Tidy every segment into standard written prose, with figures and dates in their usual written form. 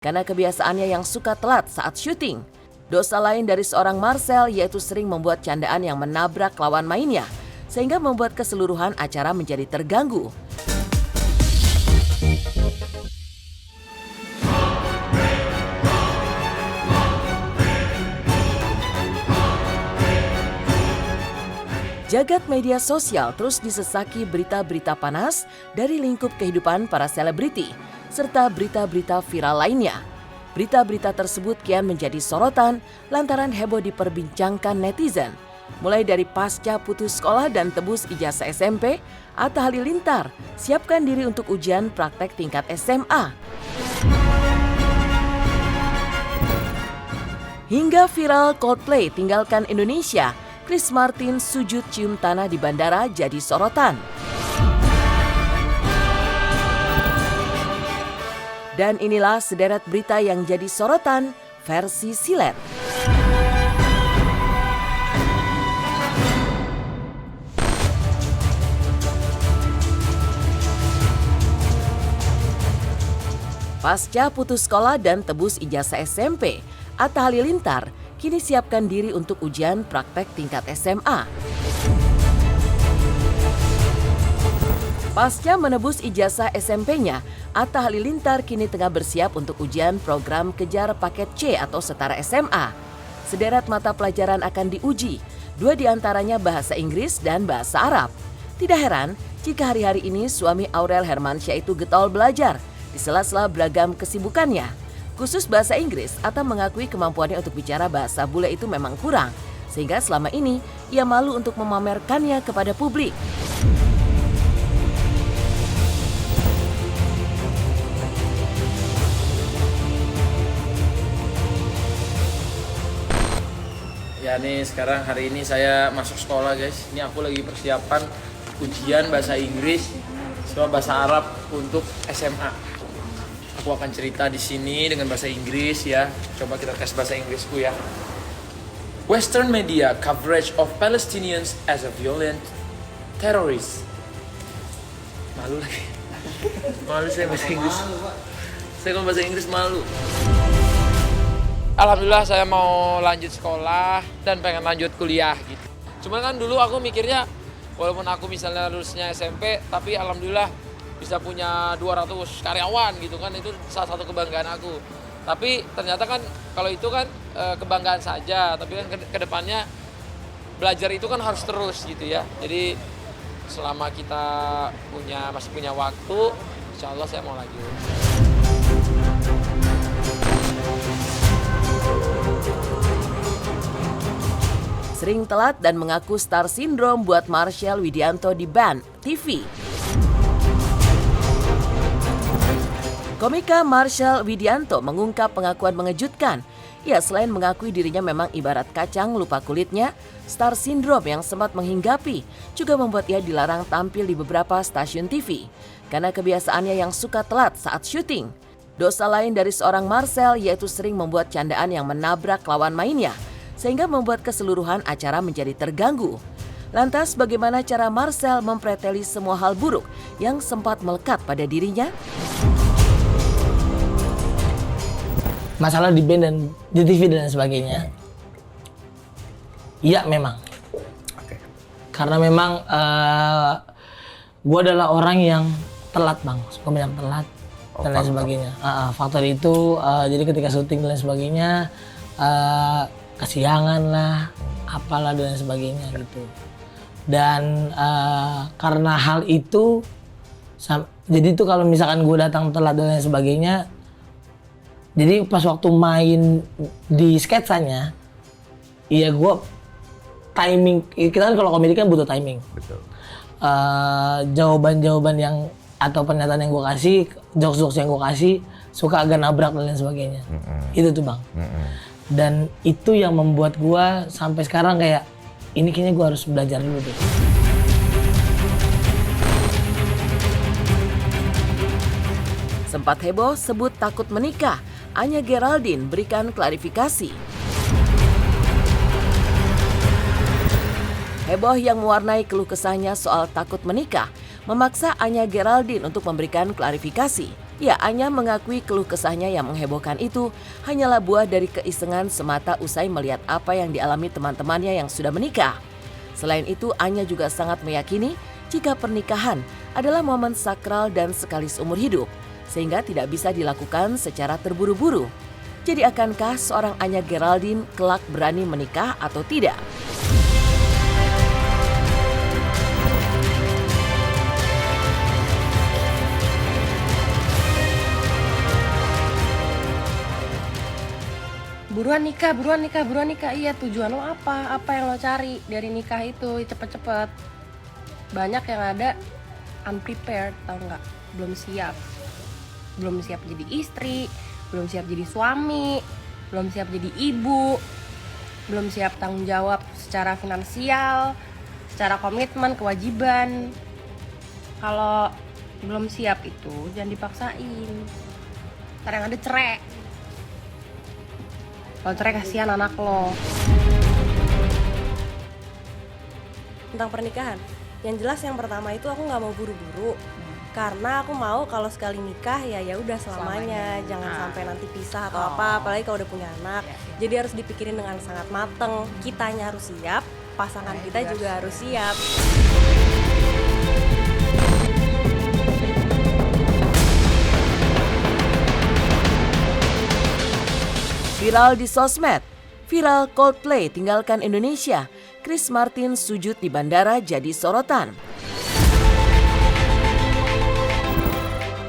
karena kebiasaannya yang suka telat saat syuting. Dosa lain dari seorang Marcel yaitu sering membuat candaan yang menabrak lawan mainnya, sehingga membuat keseluruhan acara menjadi terganggu. Jagat media sosial terus disesaki berita-berita panas dari lingkup kehidupan para selebriti, serta berita-berita viral lainnya. Berita-berita tersebut kian menjadi sorotan lantaran heboh diperbincangkan netizen. Mulai dari pasca putus sekolah dan tebus ijazah SMP, Atta Halilintar siapkan diri untuk ujian praktek tingkat SMA. Hingga viral Coldplay tinggalkan Indonesia, Chris Martin sujud cium tanah di bandara jadi sorotan. Dan inilah sederet berita yang jadi sorotan versi silet. Pasca putus sekolah dan tebus ijazah SMP, Atta Halilintar kini siapkan diri untuk ujian praktek tingkat SMA. Pasca menebus ijazah SMP-nya, Atta Halilintar kini tengah bersiap untuk ujian program kejar paket C atau setara SMA. Sederet mata pelajaran akan diuji, 2 diantaranya bahasa Inggris dan bahasa Arab. Tidak heran jika hari-hari ini suami Aurel Hermansyah itu getol belajar di sela-sela beragam kesibukannya. Khusus bahasa Inggris, Atta mengakui kemampuannya untuk bicara bahasa bule itu memang kurang, sehingga selama ini ia malu untuk memamerkannya kepada publik. Ya nih sekarang hari ini saya masuk sekolah guys. Ini aku lagi persiapan ujian bahasa Inggris sama bahasa Arab untuk SMA. Aku akan cerita di sini dengan bahasa Inggris ya. Coba kita tes bahasa Inggrisku ya. Western media coverage of Palestinians as a violent terrorist. Malu lagi. Malu saya bahasa Inggris. Saya kalau bahasa Inggris malu. Alhamdulillah saya mau lanjut sekolah dan pengen lanjut kuliah gitu. Cuman kan dulu aku mikirnya walaupun aku misalnya lulusnya SMP, tapi alhamdulillah bisa punya 200 karyawan gitu kan, itu salah satu kebanggaan aku. Tapi ternyata kan kalau itu kan kebanggaan saja, tapi kan ke depannya belajar itu kan harus terus gitu ya. Jadi selama kita masih punya waktu, insya Allah saya mau lanjut. Sering telat dan mengaku star syndrome buat Marcel Widianto di BAN TV. Komika Marcel Widianto mengungkap pengakuan mengejutkan. Ia selain mengakui dirinya memang ibarat kacang lupa kulitnya, star syndrome yang sempat menghinggapi juga membuat ia dilarang tampil di beberapa stasiun TV karena kebiasaannya yang suka telat saat syuting. Dosa lain dari seorang Marcel yaitu sering membuat candaan yang menabrak lawan mainnya, sehingga membuat keseluruhan acara menjadi terganggu. Lantas bagaimana cara Marcel mempreteli semua hal buruk yang sempat melekat pada dirinya? Masalah di band dan di TV dan sebagainya. Iya memang. Karena memang gue adalah orang yang telat bang, suka banyak telat dan lain sebagainya. Faktor itu jadi ketika syuting dan lain sebagainya kesiangan lah, apalah dan lain sebagainya gitu. Dan karena hal itu, jadi itu kalau misalkan gue datang telat dan lain sebagainya, jadi pas waktu main di sketsanya, iya gue timing, kita kan kalau komedi kan butuh timing. Betul. Jawaban-jawaban yang atau pernyataan yang gue kasih, jokes-jokes yang gue kasih, suka agak nabrak dan lain sebagainya. Itu tuh bang. Dan itu yang membuat gue sampai sekarang kayak, ini kayaknya gue harus belajar dulu deh. Sempat heboh sebut takut menikah, Anya Geraldine berikan klarifikasi. Heboh yang mewarnai keluh kesahnya soal takut menikah memaksa Anya Geraldine untuk memberikan klarifikasi. Ya, Anya mengakui keluh kesahnya yang menghebohkan itu hanyalah buah dari keisengan semata usai melihat apa yang dialami teman-temannya yang sudah menikah. Selain itu, Anya juga sangat meyakini jika pernikahan adalah momen sakral dan sekali seumur hidup, sehingga tidak bisa dilakukan secara terburu-buru. Jadi akankah seorang Anya Geraldine kelak berani menikah atau tidak? Buruan nikah, buruan nikah, buruan nikah. Iya, tujuan lo apa? Apa yang lo cari dari nikah itu? Cepet-cepet. Banyak yang ada unprepared, tau nggak? Belum siap. Belum siap jadi istri, belum siap jadi suami, belum siap jadi ibu, belum siap tanggung jawab secara finansial, secara komitmen, kewajiban. Kalau belum siap itu jangan dipaksain. Ntar yang ada cerai. Kalau cerai kasihan anak lo. Tentang pernikahan, yang jelas yang pertama itu aku nggak mau buru-buru. Karena aku mau kalau sekali nikah ya udah selamanya. Jangan sampai nanti pisah atau apa, apalagi kalau udah punya anak. Jadi harus dipikirin dengan sangat mateng. Kitanya harus siap, pasangan kita juga harus siap. Viral di sosmed, viral Coldplay tinggalkan Indonesia, Chris Martin sujud di bandara jadi sorotan.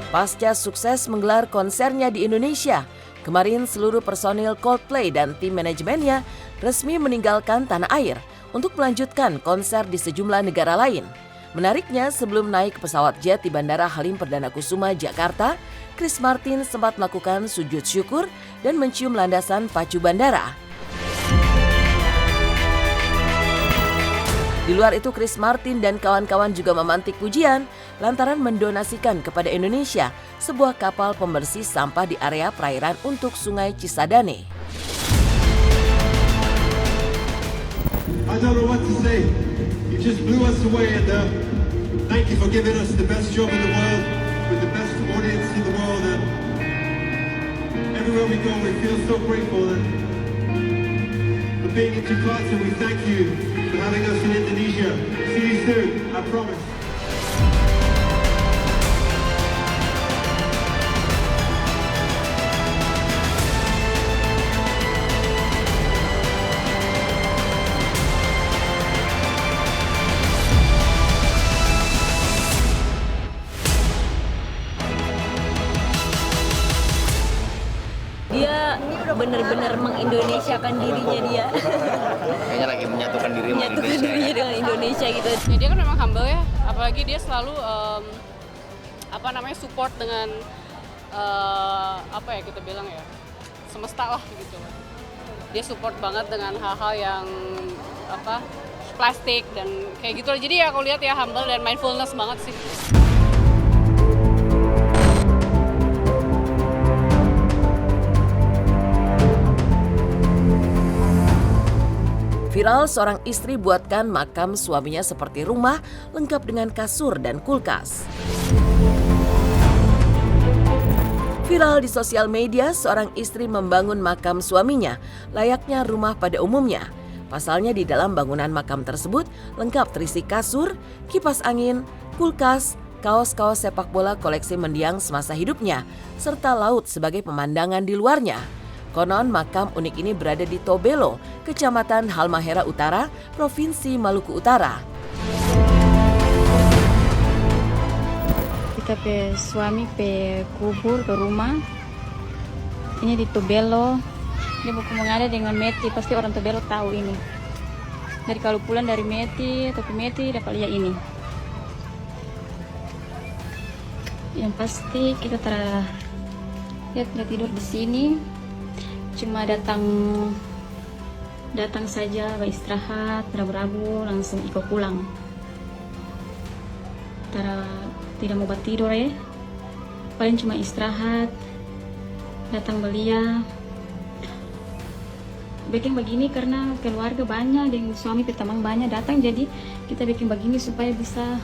Pasca sukses menggelar konsernya di Indonesia, kemarin seluruh personil Coldplay dan tim manajemennya resmi meninggalkan tanah air untuk melanjutkan konser di sejumlah negara lain. Menariknya, sebelum naik pesawat jet di Bandara Halim Perdana Kusuma, Jakarta, Chris Martin sempat melakukan sujud syukur dan mencium landasan pacu bandara. Di luar itu, Chris Martin dan kawan-kawan juga memantik pujian lantaran mendonasikan kepada Indonesia sebuah kapal pembersih sampah di area perairan untuk Sungai Cisadane. I don't know what to say. You just blew us away, and thank you for giving us the best job in the world with the best audience in the world. And everywhere we go, we feel so grateful. And for being in Jakarta, we thank you for having us in Indonesia. See you soon, I promise. Dia benar-benar mengindonesiakan dirinya dia. Kayaknya lagi menyatukan diri sama Menyatukan Indonesia. dirinya dengan Indonesia gitu. Ya, dia kan memang humble ya, apalagi dia selalu support dengan kita bilang ya, semesta lah gitu. Dia support banget dengan hal-hal yang plastik dan kayak gitu. Jadi ya aku lihat ya humble dan mindfulness banget sih. Viral, seorang istri buatkan makam suaminya seperti rumah lengkap dengan kasur dan kulkas. Viral di sosial media, seorang istri membangun makam suaminya layaknya rumah pada umumnya. Pasalnya di dalam bangunan makam tersebut lengkap terisi kasur, kipas angin, kulkas, kaos-kaos sepak bola koleksi mendiang semasa hidupnya, serta laut sebagai pemandangan di luarnya. Konon makam unik ini berada di Tobelo, Kecamatan Halmahera Utara, Provinsi Maluku Utara. Kita pe suami pe kubur ke rumah. Ini di Tobelo. Dia buku mengada dengan Meti, pasti orang Tobelo tahu ini. Dari kalau pulang dari Meti atau ke Meti dapat lihat ini. Yang pasti kita tidak tidur di sini. Cuma datang saja beristirahat, berabu-rabu, langsung ikut pulang. Tidak mau tidur ya, paling cuma istirahat, datang belia. Bikin begini karena keluarga banyak dan suami petamang banyak datang, jadi kita bikin begini supaya bisa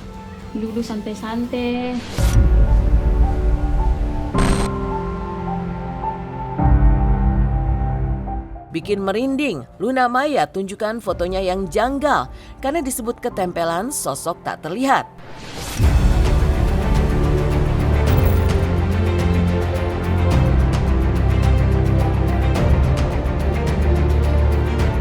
duduk santai-santai. Bikin merinding, Luna Maya tunjukkan fotonya yang janggal karena disebut ketempelan sosok tak terlihat.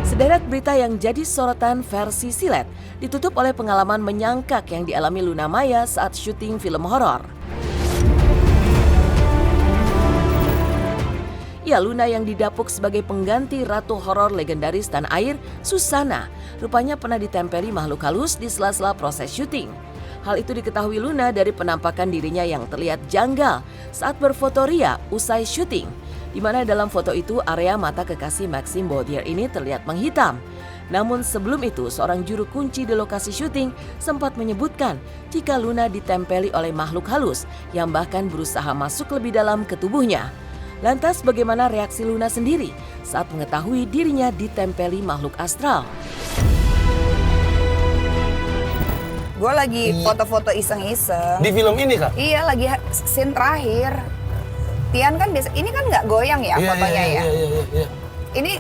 Sederet berita yang jadi sorotan versi silet ditutup oleh pengalaman menyangkak yang dialami Luna Maya saat syuting film horor. Ya, Luna yang didapuk sebagai pengganti ratu horor legendaris tanah air, Susana, rupanya pernah ditempeli makhluk halus di sela-sela proses syuting. Hal itu diketahui Luna dari penampakan dirinya yang terlihat janggal saat berfoto ria usai syuting, di mana dalam foto itu area mata kekasih Maxime Baudier ini terlihat menghitam. Namun sebelum itu, seorang juru kunci di lokasi syuting sempat menyebutkan jika Luna ditempeli oleh makhluk halus yang bahkan berusaha masuk lebih dalam ke tubuhnya. Lantas bagaimana reaksi Luna sendiri saat mengetahui dirinya ditempeli makhluk astral? Gue lagi foto-foto iseng-iseng. Di film ini Kak? Iya, lagi scene terakhir. Tian kan biasa, ini kan nggak goyang ya fotonya ya? Iya.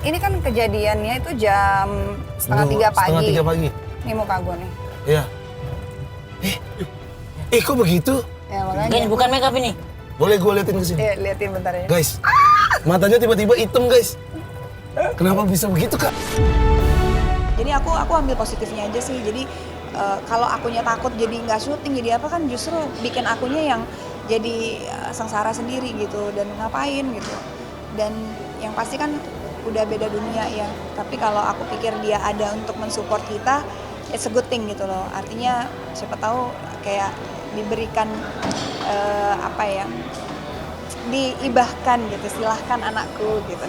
Ini kan kejadiannya itu jam setengah 3 pagi. Setengah 3 pagi. Ini muka gue nih. Iya. Kok begitu? Ya makanya. Guys, bukan makeup ini. Boleh gue liatin ke sini? Iya, liatin bentar ya. Guys, matanya tiba-tiba hitam guys. Kenapa bisa begitu Kak? Jadi aku ambil positifnya aja sih. Jadi kalau akunya takut jadi nggak syuting, jadi apa kan justru bikin akunya yang jadi sengsara sendiri gitu dan ngapain gitu. Dan yang pasti kan udah beda dunia ya. Tapi kalau aku pikir dia ada untuk mensupport kita, it's a good thing gitu loh. Artinya siapa tahu kayak diberikan diibahkan gitu, silahkan anakku gitu.